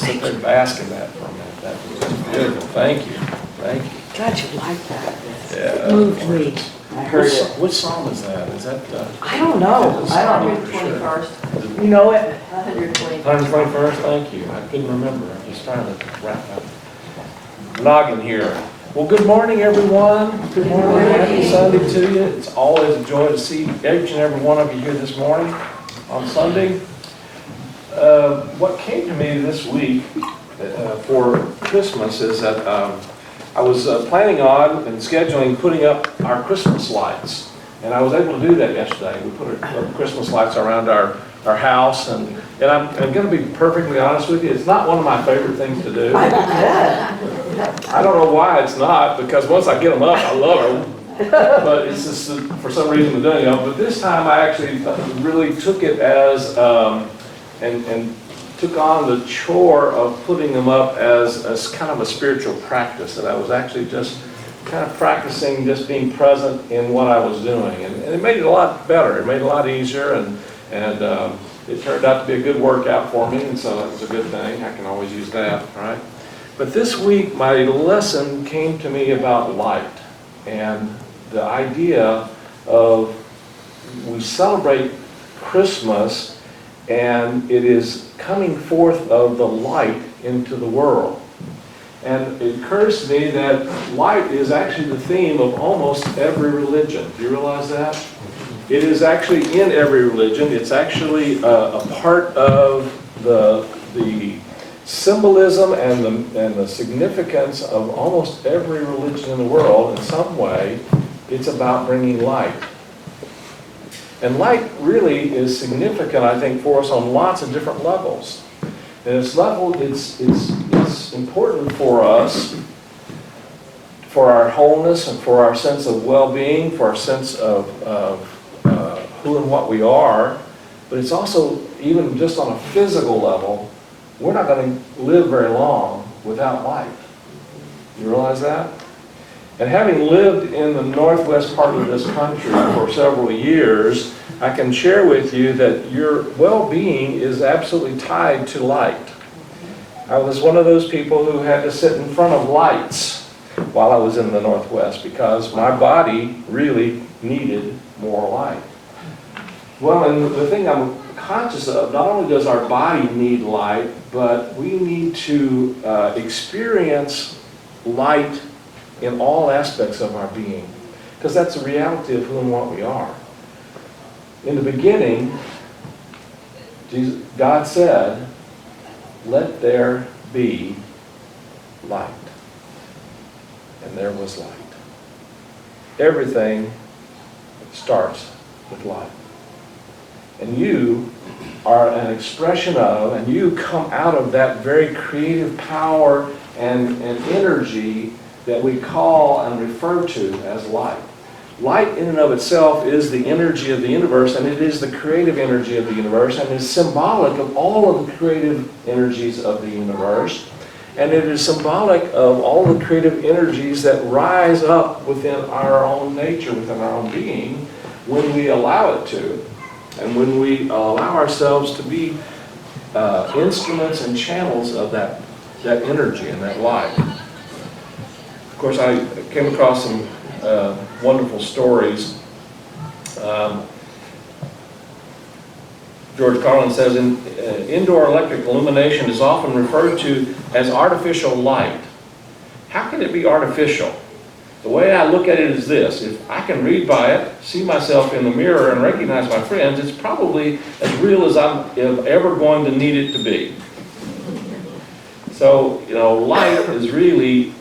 just sit there and bask in that for a minute. That was just beautiful. Thank you. Thank you. God, you like that. Yeah. It moved me. I heard it. Which psalm is that? Is that? I don't know. I don't know. 121st. You know it? 121st. 121st? Thank you. I couldn't remember. I'm just trying to wrap up. Noggin here. Well, good morning, everyone. Good morning. Happy Sunday to you. It's always a joy to see each and every one of you here this morning on Sunday. What came to me this week for Christmas is that I was planning on and scheduling putting up our Christmas lights. And I was able to do that yesterday. We put our Christmas lights around our house. And I'm going to be perfectly honest with you, it's not one of my favorite things to do. I bet. I don't know why it's not, because once I get them up, I love them. But it's just for some reason I'm doing them. But this time I actually really took it as, and took on the chore of putting them up as kind of a spiritual practice, that I was actually just kind of practicing just being present in what I was doing. And it made it a lot better. It made it a lot easier, and it turned out to be a good workout for me, and so that was a good thing. I can always use that, right? But this week, my lesson came to me about light, and the idea of we celebrate Christmas, and it is coming forth of the light into the world. And it occurs to me that light is actually the theme of almost every religion. Do you realize that? It is actually in every religion. It's actually a part of the symbolism and the significance of almost every religion in the world. In some way, it's about bringing light. And light really is significant, I think, for us on lots of different levels. And it's important for us, for our wholeness and for our sense of well-being, for our sense of who and what we are. But it's also, even just on a physical level, we're not going to live very long without light. You realize that? And having lived in the northwest part of this country for several years, I can share with you that your well-being is absolutely tied to light. I was one of those people who had to sit in front of lights while I was in the northwest because my body really needed more light. Well, and the thing I'm conscious of, not only does our body need light, but we need to experience light in all aspects of our being, because that's the reality of who and what we are. In the beginning, God said, "Let there be light." And there was light. Everything starts with light. And you are an expression of, and you come out of that very creative power and energy that we call and refer to as light. Light in and of itself is the energy of the universe, and it is the creative energy of the universe, and is symbolic of all of the creative energies of the universe. And it is symbolic of all the creative energies that rise up within our own nature, within our own being, when we allow it to. And when we allow ourselves to be instruments and channels of that energy and that light. Of course, I came across some wonderful stories. George Carlin says, indoor electric illumination is often referred to as artificial light. How can it be artificial? The way I look at it is this: if I can read by it, see myself in the mirror, and recognize my friends, it's probably as real as I'm ever going to need it to be. So, light is really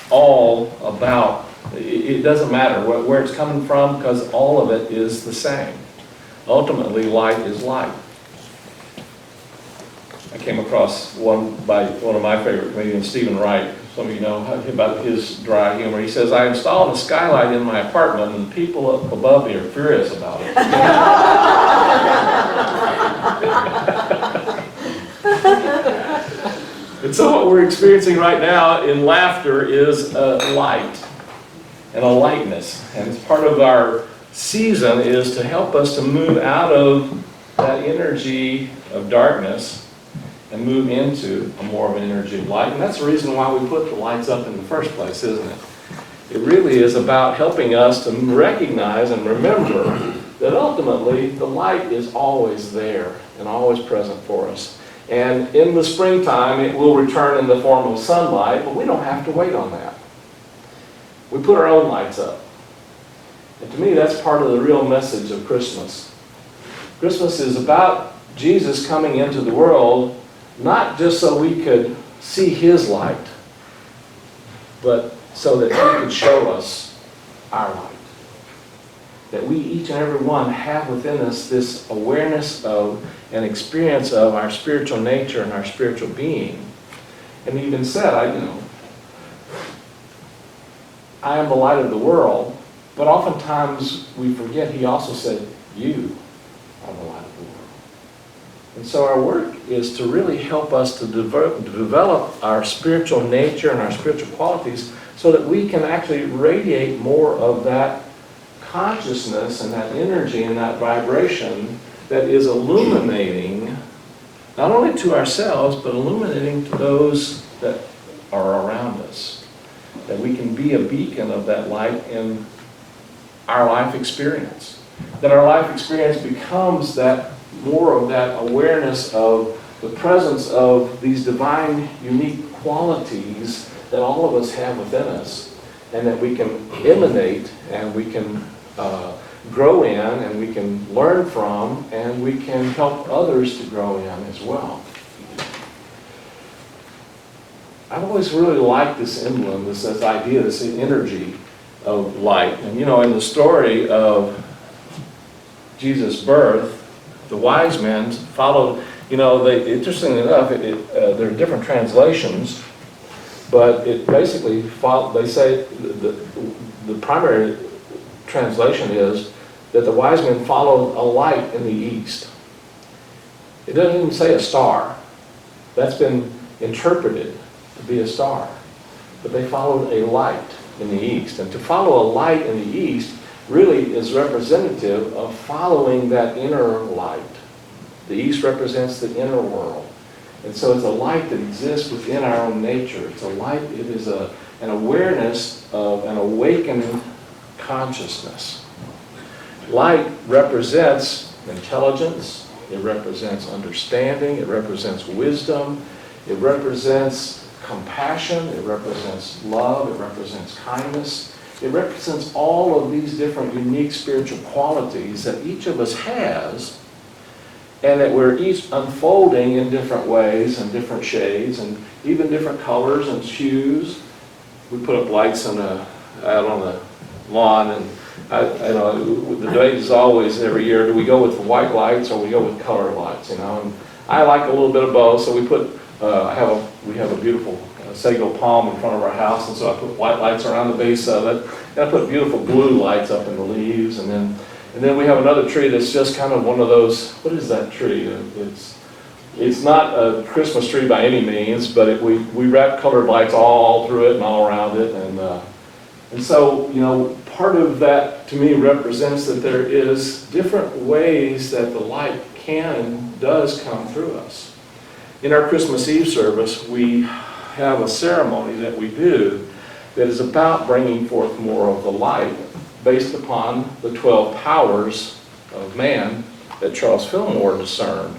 all about, it doesn't matter where it's coming from, because all of it is the same. Ultimately, light is light. I came across one by one of my favorite comedians, Stephen Wright. Some of you know about his dry humor. He says, "I installed a skylight in my apartment, and people up above me are furious about it." And so what we're experiencing right now in laughter is a light and a lightness. And it's part of our season is to help us to move out of that energy of darkness and move into a more of an energy of light. And that's the reason why we put the lights up in the first place, isn't it? It really is about helping us to recognize and remember that ultimately the light is always there and always present for us. And in the springtime, it will return in the form of sunlight, but we don't have to wait on that. We put our own lights up. And to me, that's part of the real message of Christmas. Christmas is about Jesus coming into the world, not just so we could see his light, but so that he could show us our light. That we, each and every one, have within us this awareness of and experience of our spiritual nature and our spiritual being. And he even said, I am the light of the world, but oftentimes we forget he also said, you are the light of the world. And so our work is to really help us to develop our spiritual nature and our spiritual qualities so that we can actually radiate more of that consciousness and that energy and that vibration that is illuminating not only to ourselves but illuminating to those that are around us. That we can be a beacon of that light in our life experience. That our life experience becomes that more of that awareness of the presence of these divine, unique qualities that all of us have within us, and that we can emanate and we can grow in and we can learn from and we can help others to grow in as well. I've always really liked this emblem, this idea, this energy of light. And in the story of Jesus' birth, the wise men followed, interestingly enough, there are different translations, but it basically, they say the primary translation is that the wise men followed a light in the east. It doesn't even say a star. That's been interpreted to be a star. But they followed a light in the east. And to follow a light in the east really is representative of following that inner light. The east represents the inner world. And so it's a light that exists within our own nature. It's a light, it is an awareness of an awakened consciousness. Light represents intelligence, it represents understanding, it represents wisdom, it represents compassion, it represents love, it represents kindness. It represents all of these different unique spiritual qualities that each of us has, and that we're each unfolding in different ways and different shades and even different colors and hues. We put up lights out on the lawn, and the debate is always every year, do we go with the white lights or we go with colored lights? And I like a little bit of both, so we put we have a beautiful sago palm in front of our house, and so I put white lights around the base of it, and I put beautiful blue lights up in the leaves, and then we have another tree that's just kind of one of those, what is that tree? It's not a Christmas tree by any means, but we wrap colored lights all through it and all around it, and so part of that to me represents that there is different ways that the light can and does come through us. In our Christmas Eve service, we have a ceremony that we do that is about bringing forth more of the light based upon the 12 powers of man that Charles Fillmore discerned.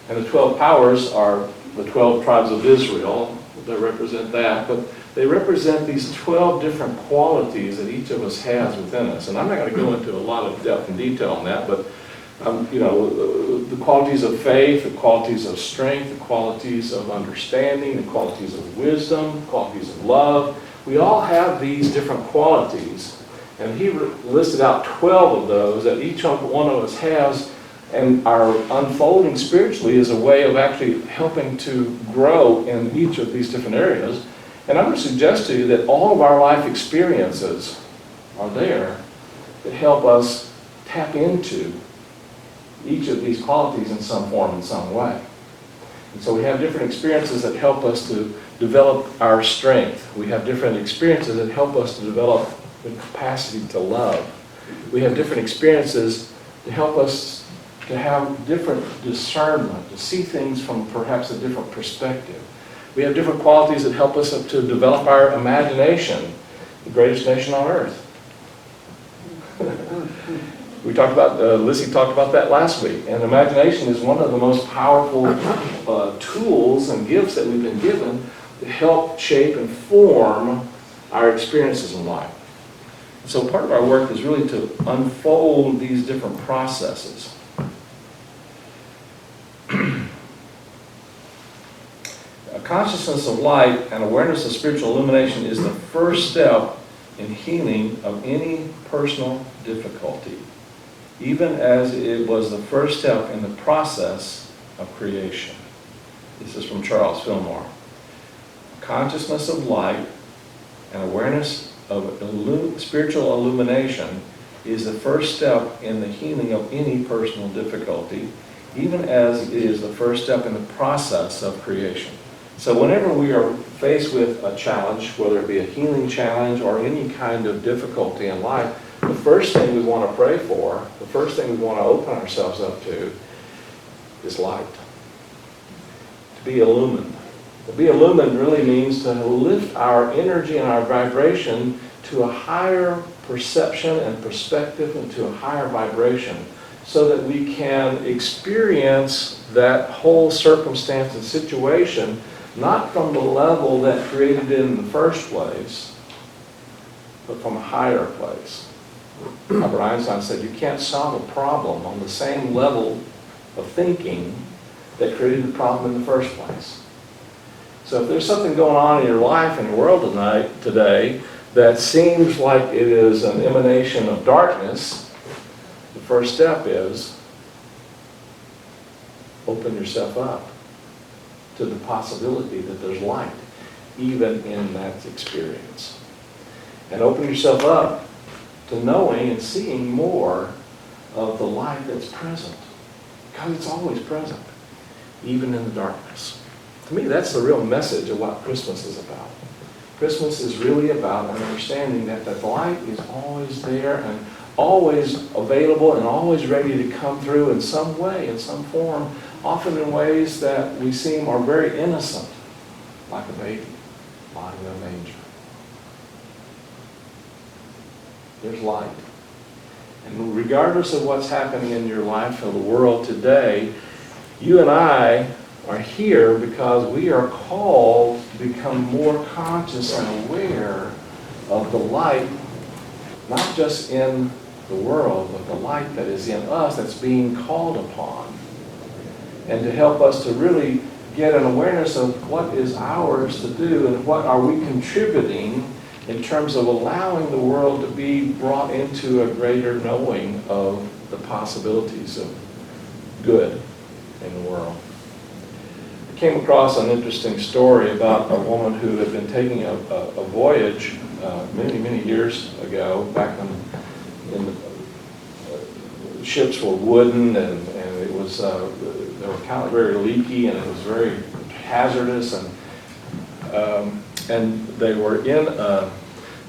And the 12 powers are the 12 tribes of Israel that represent that, but they represent these 12 different qualities that each of us has within us. And I'm not going to go into a lot of depth and detail on that, but the qualities of faith, the qualities of strength, the qualities of understanding, the qualities of wisdom, the qualities of love. We all have these different qualities. And he listed out 12 of those that each one of us has, and our unfolding spiritually is a way of actually helping to grow in each of these different areas. And I'm going to suggest to you that all of our life experiences are there that help us tap into each of these qualities in some form, in some way. And so we have different experiences that help us to develop our strength. We have different experiences that help us to develop the capacity to love. We have different experiences to help us to have different discernment, to see things from perhaps a different perspective. We have different qualities that help us to develop our imagination, the greatest nation on earth. We talked about, Lissy talked about that last week, and imagination is one of the most powerful tools and gifts that we've been given to help shape and form our experiences in life. So part of our work is really to unfold these different processes. A consciousness of light and awareness of spiritual illumination is the first step in healing of any personal difficulty, even as it was the first step in the process of creation. This is from Charles Fillmore. Consciousness of light and awareness of spiritual illumination is the first step in the healing of any personal difficulty, even as it is the first step in the process of creation. So whenever we are faced with a challenge, whether it be a healing challenge or any kind of difficulty in life, the first thing we want to pray for, the first thing we want to open ourselves up to is light. To be illumined. To be illumined really means to lift our energy and our vibration to a higher perception and perspective and to a higher vibration so that we can experience that whole circumstance and situation not from the level that created it in the first place, but from a higher place. Albert Einstein said you can't solve a problem on the same level of thinking that created the problem in the first place. So if there's something going on in your life and your world today that seems like it is an emanation of darkness, the first step is open yourself up to the possibility that there's light, even in that experience. And open yourself up to knowing and seeing more of the light that's present. Because it's always present, even in the darkness. To me, that's the real message of what Christmas is about. Christmas is really about an understanding that the light is always there and always available and always ready to come through in some way, in some form, often in ways that we seem are very innocent, like a baby lying in a manger. There's light. And regardless of what's happening in your life or the world today, you and I are here because we are called to become more conscious and aware of the light, not just in the world, but the light that is in us that's being called upon. And to help us to really get an awareness of what is ours to do and what are we contributing in terms of allowing the world to be brought into a greater knowing of the possibilities of good in the world. I came across an interesting story about a woman who had been taking a voyage many, many years ago, back when the ships were wooden and it was they were kind of very leaky and it was very hazardous, and they were in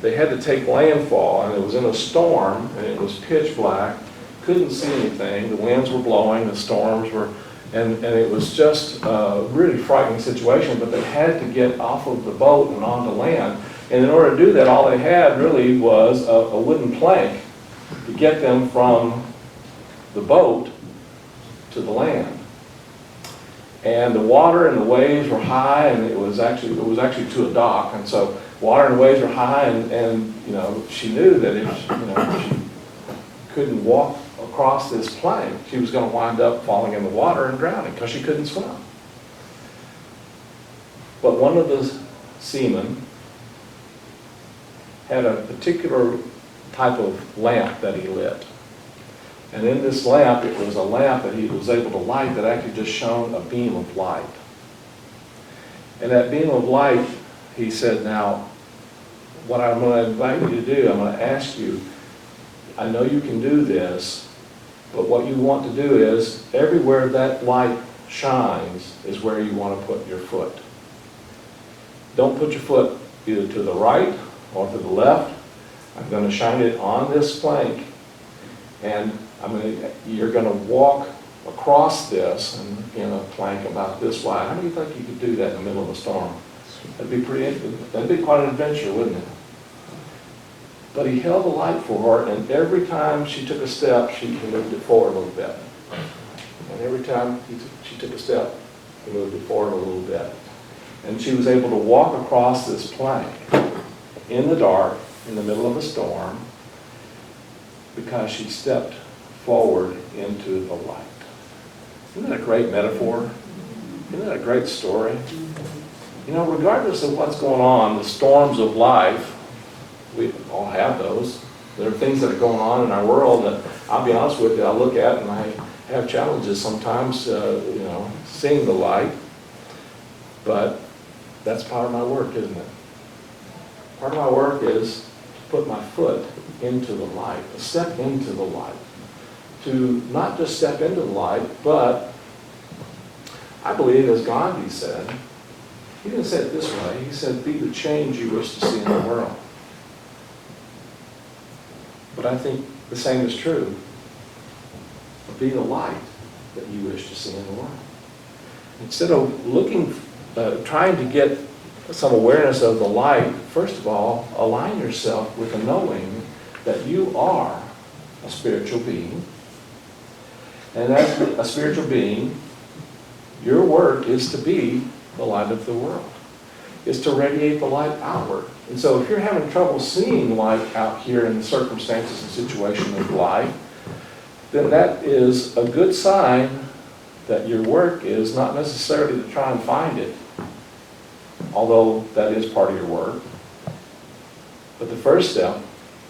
they had to take landfall, and it was in a storm and it was pitch black, couldn't see anything, the winds were blowing, the storms were, and it was just a really frightening situation, but they had to get off of the boat and onto land. And in order to do that, all they had really was a wooden plank to get them from the boat to the land. And the water and the waves were high, and it was actually to a dock, and so water and waves were high, and she knew that if she couldn't walk across this plank, she was going to wind up falling in the water and drowning because she couldn't swim. But one of the seamen had a particular type of lamp that he lit. And in this lamp, it was a lamp that he was able to light that actually just shone a beam of light. And that beam of light, he said, now, what I'm going to invite you to do, I'm going to ask you, I know you can do this, but what you want to do is, everywhere that light shines is where you want to put your foot. Don't put your foot either to the right or to the left. I'm going to shine it on this plank, and you're going to walk across this and in a plank about this wide. How do you think you could do that in the middle of a storm? That'd be quite an adventure, wouldn't it? But he held the light for her, and every time she took a step, she moved it forward a little bit. And every time she took a step, he moved it forward a little bit. And she was able to walk across this plank in the dark, in the middle of a storm, because she stepped forward into the light. Isn't that a great metaphor? Isn't that a great story? You know, regardless of what's going on, the storms of life, we all have those. There are things that are going on in our world that, I'll be honest with you, I look at and I have challenges sometimes, seeing the light. But that's part of my work, isn't it? Part of my work is to put my foot into the light, to step into the light. To not just step into the light, but I believe, as Gandhi said, he didn't say it this way, he said, be the change you wish to see in the world. But I think the same is true. Be the light that you wish to see in the world. Instead of trying to get some awareness of the light, first of all, align yourself with the knowing that you are a spiritual being. And as a spiritual being, your work is to be the light of the world. Is to radiate the light outward. And so if you're having trouble seeing light out here in the circumstances and situation of life, then that is a good sign that your work is not necessarily to try and find it, although that is part of your work. But the first step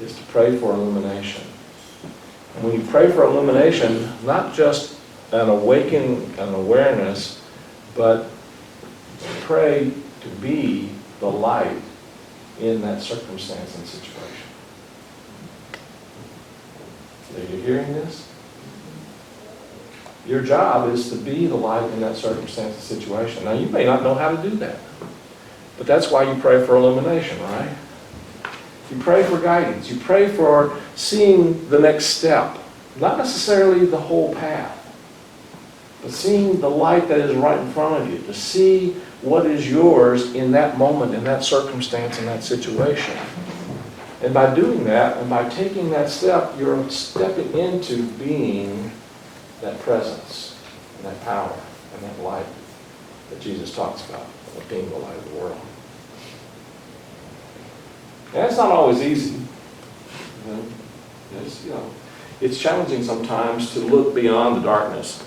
is to pray for illumination. And when you pray for illumination, not just an awakening, an awareness, but pray to be the light in that circumstance and situation. Are you hearing this? Your job is to be the light in that circumstance and situation. Now, you may not know how to do that, but that's why you pray for illumination, right? You pray for guidance. You pray for seeing the next step, not necessarily the whole path, but seeing the light that is right in front of you, to see what is yours in that moment, in that circumstance, in that situation. And by doing that, and by taking that step, you're stepping into being that presence, and that power, and that light that Jesus talks about, of being the light of the world. And it's not always easy. It's challenging sometimes to look beyond the darkness.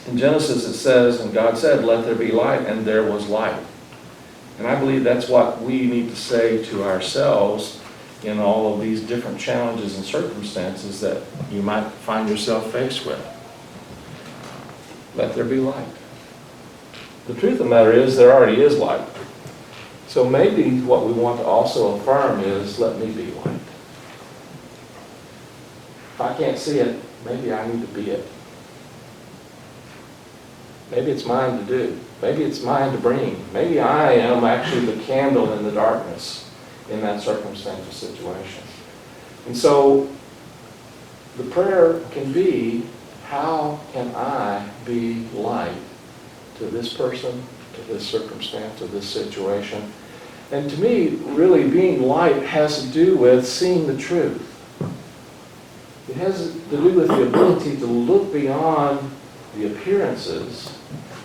In Genesis it says, and God said, let there be light, and there was light. And I believe that's what we need to say to ourselves in all of these different challenges and circumstances that you might find yourself faced with. Let there be light. The truth of the matter is, there already is light. So maybe what we want to also affirm is, let me be light. If I can't see it, maybe I need to be it. Maybe it's mine to do. Maybe it's mine to bring. Maybe I am actually the candle in the darkness in that circumstantial situation. And so the prayer can be, how can I be light to this person, to this circumstance, to this situation? And to me, really being light has to do with seeing the truth. It has to do with the ability to look beyond the appearances,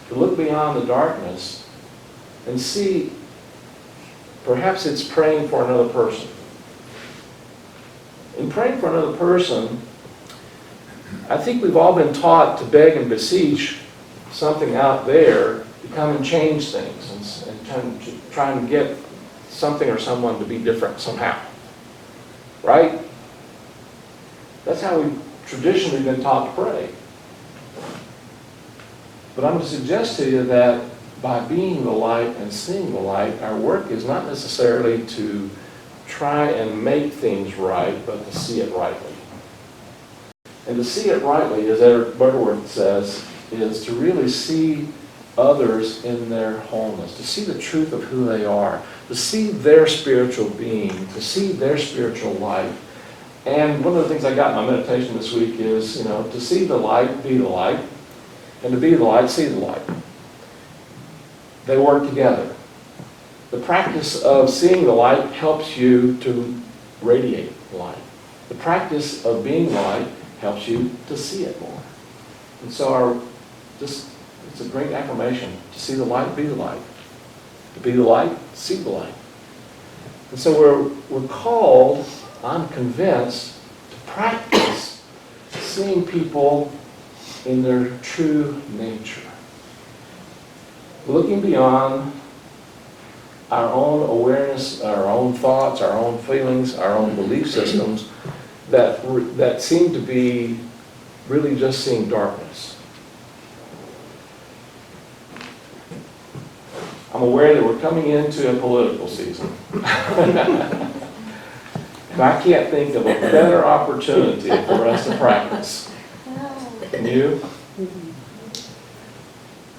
to look beyond the darkness and see, perhaps it's praying for another person. In praying for another person, I think we've all been taught to beg and beseech something out there to come and change things and try and get something or someone to be different somehow. Right? That's how we've traditionally been taught to pray. But I'm going to suggest to you that by being the light and seeing the light, our work is not necessarily to try and make things right, but to see it rightly. And to see it rightly, as Eric Butterworth says, is to really see others in their wholeness, to see the truth of who they are, to see their spiritual being, to see their spiritual light, And one of the things I got in my meditation this week is, to see the light, be the light, and to be the light, see the light. They work together. The practice of seeing the light helps you to radiate light. The practice of being light helps you to see it more. And so it's a great affirmation. To see the light, be the light. To be the light, see the light. And so we're called, I'm convinced, to practice seeing people in their true nature. Looking beyond our own awareness, our own thoughts, our own feelings, our own belief systems that seem to be really just seeing darkness. I'm aware that we're coming into a political season. And I can't think of a better opportunity for us to practice. Can you?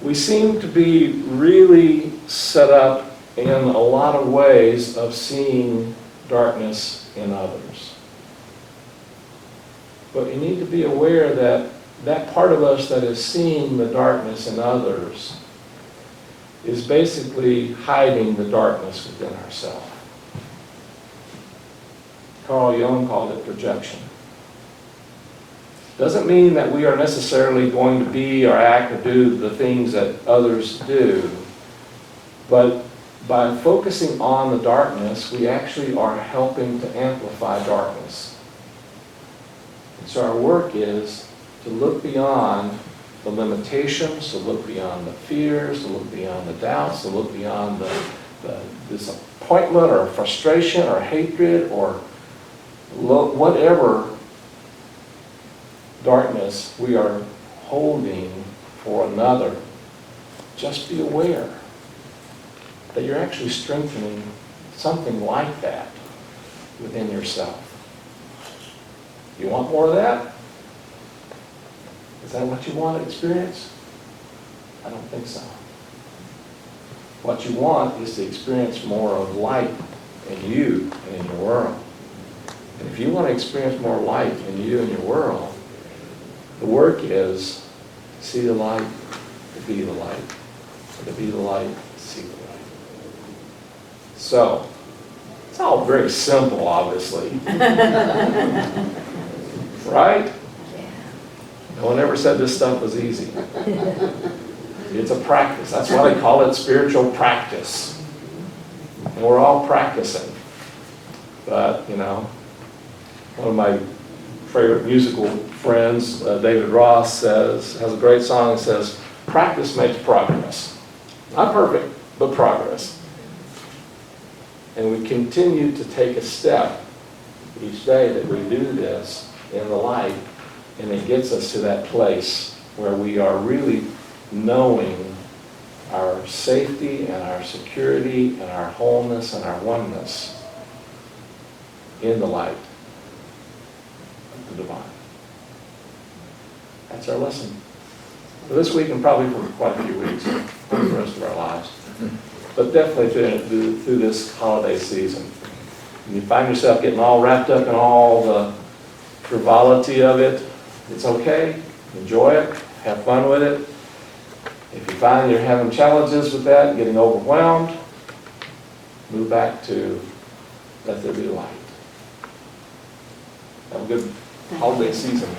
We seem to be really set up in a lot of ways of seeing darkness in others. But you need to be aware that that part of us that is seeing the darkness in others is basically hiding the darkness within ourselves. Carl Jung called it projection. Doesn't mean that we are necessarily going to be or act or do the things that others do, but by focusing on the darkness, we actually are helping to amplify darkness. And so our work is to look beyond the limitations, to look beyond the fears, to look beyond the doubts, to look beyond the disappointment or frustration or hatred or whatever darkness we are holding for another. Just be aware that you're actually strengthening something like that within yourself. You want more of that? Is that what you want to experience? I don't think so. What you want is to experience more of light in you and in your world. And if you want to experience more light in you and your world, the work is to see the light, to be the light, and to be the light, to see the light. So, it's all very simple, obviously. Right? No one ever said this stuff was easy. It's a practice. That's why they call it spiritual practice. And we're all practicing. But, one of my favorite musical friends, David Ross, has a great song that says, practice makes progress. Not perfect, but progress. And we continue to take a step each day that we do this in the light, and it gets us to that place where we are really knowing our safety and our security and our wholeness and our oneness in the light of the divine. That's our lesson. For this week and probably for quite a few weeks, for the rest of our lives. But definitely through this holiday season. When you find yourself getting all wrapped up in all the frivolity of it, it's okay. Enjoy it. Have fun with it. If you find you're having challenges with that, getting overwhelmed, move back to let there be light. Have a good holiday season.